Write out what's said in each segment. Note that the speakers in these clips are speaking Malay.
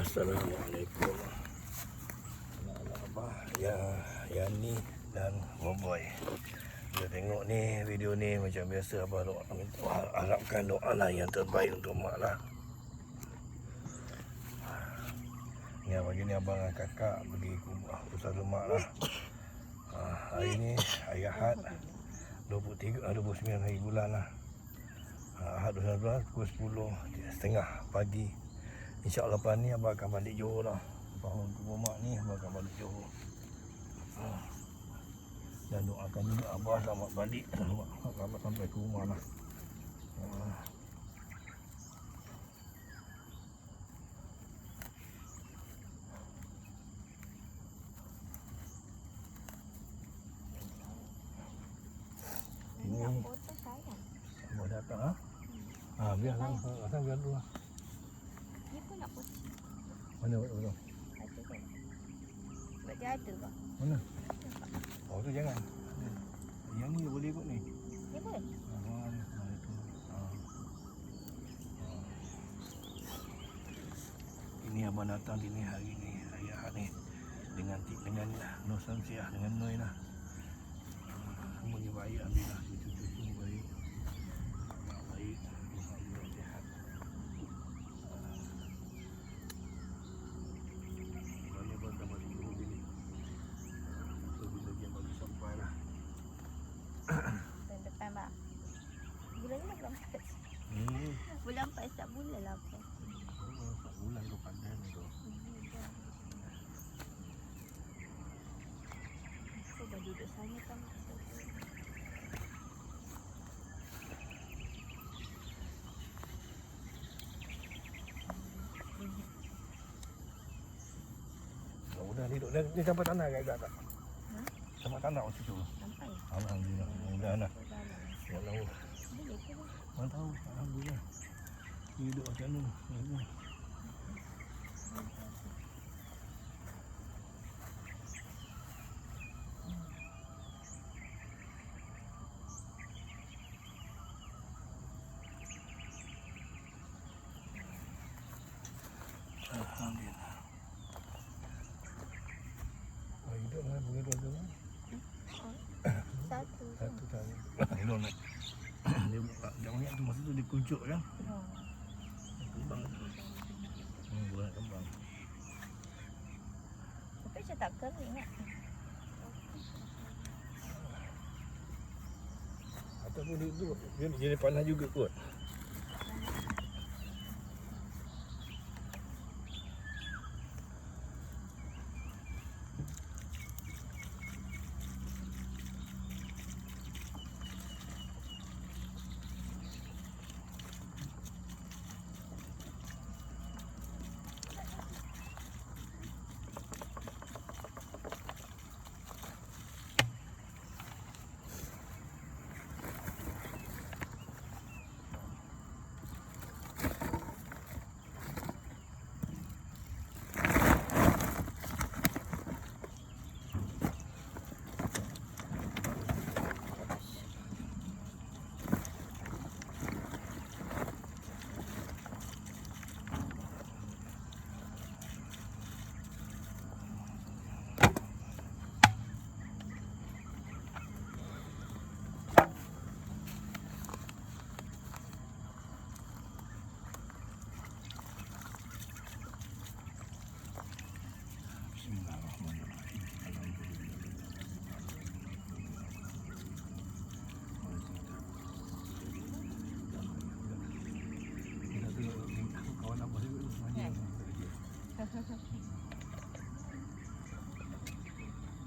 Assalamualaikum. Anak-anak abah, Yani dan Boboy. Kita tengok ni video ni macam biasa abah harapkan doa lah yang terbaik untuk mak lah. Ni pagi ni abang dan kakak pergi kubah pusat mak lah. Hari ni hari Ahad 29 hari bulan lah. Ahad 29 pukul 10.30 pagi. InsyaAllah lepas ni abang akan balik Johor lah. Bangun kubur mak ni abang akan balik Johor. Dan doakan juga abah selamat balik, selamat sampai ke rumah lah. Ini abah datang ha? Biarlah, asal biar dulu lah. Ni pun nak putih. Mana buat dulu? Ada kan? Sebab dia ada kah? Mana? Oh tu jangan. Yang ni boleh ikut ni. Ni pun? Ini abang datang sini hari ni, hari Ahad ni. Dengan Nur Samsiah, dengan Noi lah. Semuanya baik, alhamdulillah. Cucu-cucu baik. Anak baik. Alhamdulillah sihat. Ini abang dah balik Johor ni. So bila dia bagi sampai lah. Bulan depan bang. Bulan ni bulan 4. Bulan 4 start bulan lah apa. Start bulan tu pandai ni tu. Aku dah duduk sana kan. Udah hidup ni sampai tanah agak tak? Sampai tanah waktu tu. Sampai. Alhamdulillah. Mudah-mudahan. Ya Allah. Boleh ke bang? Mana tahu. Alhamdulillah. Hidup macam mana? Alhamdulillah. Hidup mana bunga dua-dua? Satu kali. Elok nak. Dia buka jauhnya tu masa tu dia kuncup kan? Kembang. Buat kembang. Tapi macam tak kering kan? Ataupun dia jadi panas juga kot.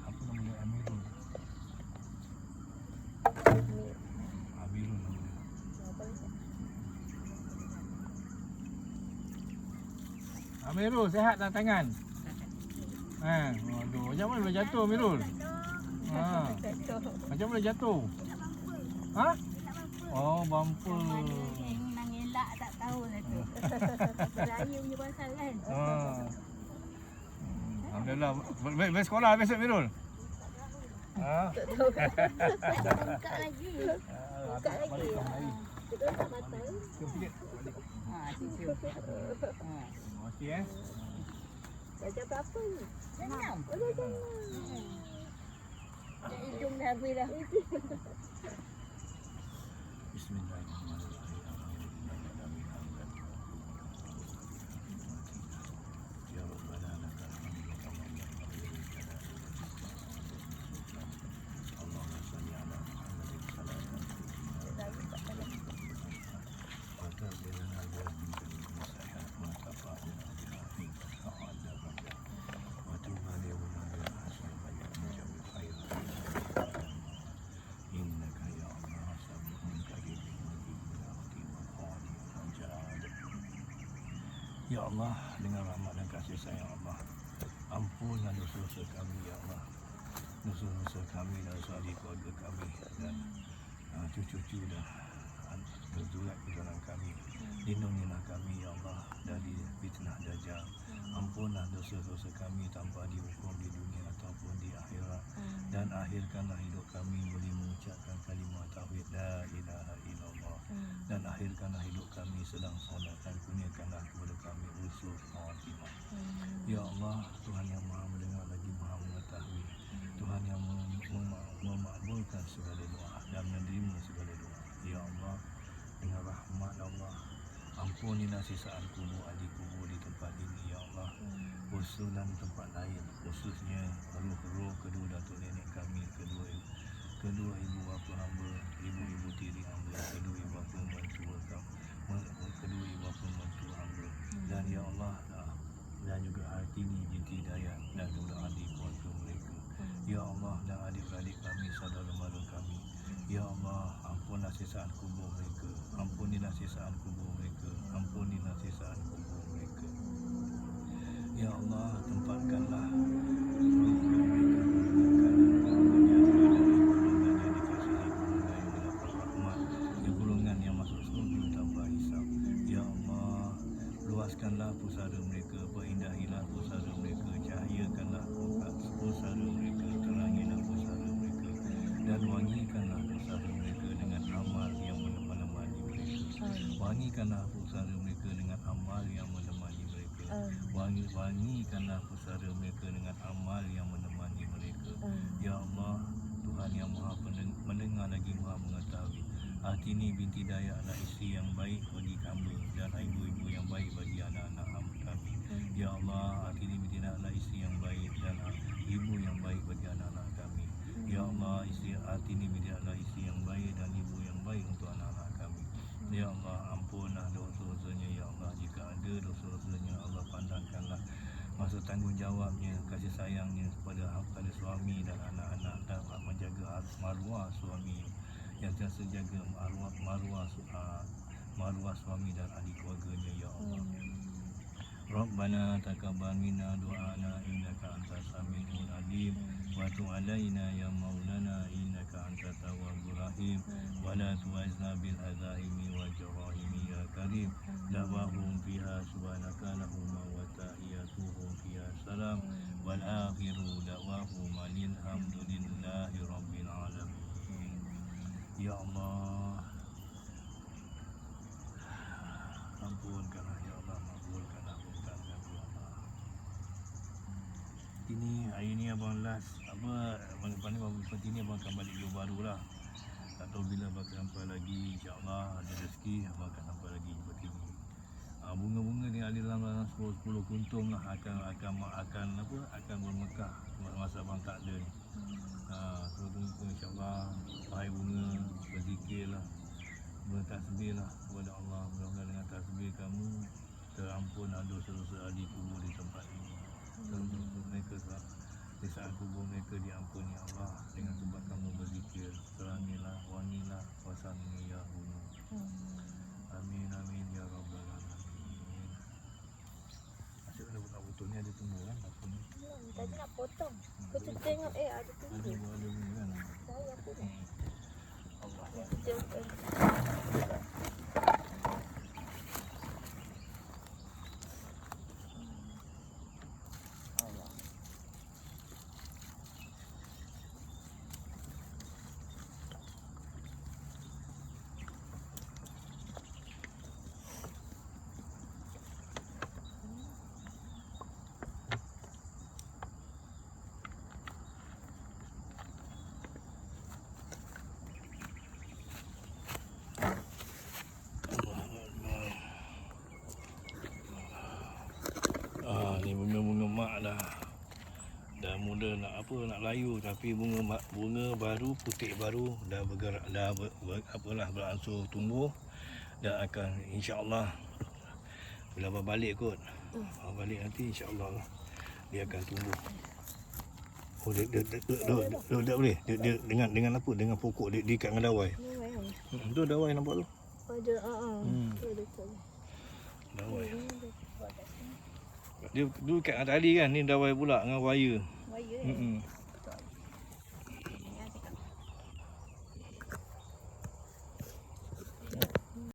Apa namanya? Amirul. Amirul namanya. Amirul, sihat tak tangan? Aduh, macam mana boleh jatuh Amirul? Macam mana jatuh? Ha? Oh, bumper. Nang elak tak tahu lah tu. Raya punya pasal kan? Alhamdulillah. Baik sekolah besok Amirul? Tak tahu. Buka lagi. Buka lagi. Kita tak matang. Sikit. Cucu. Terima kasih Baca berapa ni? 6. Oh, dah jangan. Hidung dah habis dah. Ya Rabbana lakal hamdu kama yanbaghi li jalali wajhika. Allahumma salli ala Muhammadin salatan wa tabi'na biha min jami'i sayyi'at ma tafa'alna biha minka sa'ada rabbana wa tub alaina biha hasanatan min jami'i khairat innaka ya Allah sami'un qaribun mujibud da'wati wa qadiyul hajat. Ya Allah, dengan rahmat dan kasih sayang Allah, ampunlah dosa-dosa kami ya Allah, dosa-dosa kami dan dosa adik keluarga kami dan cucu-cucu dan keturunan keturunan kami. Lindungilah kami ya Allah dari fitnah dajjal. Ampunlah dosa-dosa kami tanpa dihukum di dunia ataupun di akhirat, dan akhirkanlah hidup kami boleh mengucapkan kalimah tauhid la ilaha illallah, dan akhirkanlah hidup kami sedang solat, dan kurniakanlah kepada kami husnul khatimah. Ya Allah, Tuhan yang Maha mendengar lagi Maha mengetahui, Tuhan yang memakbulkan segala doa dan menerima segala doa. Ya Allah, dengan rahmat Allah, ampunilah sisaan kubur ahli kubur di tempat ini ya Allah, khususnya di tempat lain, khususnya roh-roh kedua datuk nenek kami, kedua ibu bapa hamba, ibu-ibu tiri hamba, kedua ibu bapa mentua kami, kedua ibu bapa mentua hamba, dan ya Allah, dan juga Hartini binti Dayat dan juga adik keluarga mereka. Ya Allah, dan adik-adik kami, saudara mara kami. Ya Allah, ampunlah sisaan kubur mereka, ampunilah sisaan kubur mereka, ampunilah sisaan kubur mereka. Ya Allah, tempatkanlah golongan yang masuk surga tanpa hisab. Ya Allah, luaskanlah pusara mereka, perindahilah pusara mereka, cahayakanlah pusara mereka, terangilah pusara mereka, dan wangikanlah pusara mereka dengan amal yang menemani mereka. Wangikanlah pusara mereka dengan amal yang menemani mereka. Wangikanlah pusara mereka dengan amal yang menemani mereka. Ya Allah, Tuhan yang Maha mendengar lagi Maha mengetahui, Hartini binti Dayat adalah isteri yang baik bagi hamba dan ibu-ibu yang baik bagi anak-anak hamba kami. Ya Allah, Hartini binti Dayat adalah isteri yang baik dan ibu yang baik bagi anak-anak kami. Ya Allah, isteri Hartini binti Dayat adalah isteri yang baik dan ibu yang baik untuk anak-anak kami. Ya Allah, ampunlah dosa-dosanya ya Allah, jika ada dosa-dosanya Allah pandangkanlah masa tanggungjawabnya, kasih sayangnya kepada suami dan anak-anak, dan menjaga maruah suami, yang sentiasa jaga maruah suami dan ahli keluarganya ya Allah. Rabbana taqabbal minna du'ana innaka antas samiul alim wa tub alaina ya maulana innaka antat tawwabur rahim wa la tu'azna bil azaimi wa jarahimi ya karim. Da'wahum fiha subhanaka lahumma wa tahiyyatuhum fiha salam wal akhiru da'wahum alhamdulillahi rabbil alamin. Ya Allah, ampunkanlah ya Allah, makbulkanlah permintaan kami ya Allah. Ini hari ni abang last lepas ni abang akan balik Johor Bahru lah. Tak tahu bila abang akan sampai lagi, insya-Allah ada rezeki abang akan sampai lagi seperti ni. Bunga-bunga ni ada dalam 10 kuntung lah akan bermekah masa abang tak ada ni. So tunggu insya-Allah pakai bunga, berzikirlah, bertasbihlah kepada Allah. Mudah-mudahan dengan tasbih kamu terampun dosa-dosa ahli kubur di tempat ini. Dosa mereka di saat kubur mereka diampuni ya Allah, dengan sebab kamu berzikir. Terangilah, wangilah wasani ya Allah. Amin amin ya rabbal alamin. Asyik ada betul ni ada tumbuh kan apa ni? Tadi nak potong. Kau tu tengok ada Ada tumbuh. bunga kan. Saya pun. Allah. Kita layu tapi bunga baru, putik baru dah bergerak, dah beransur tumbuh dan akan insya-Allah bila abang balik kot. Abang balik nanti insya-Allah dia akan tumbuh. Oh dia tak boleh. Dia dengan apa? Dengan pokok dia diikat dengan dawai. Tu dawai nampak tu. Ada betul. Dawai. Dia ikat dengan tali kan, ni dawai pula dengan wire. Wire. Hmm.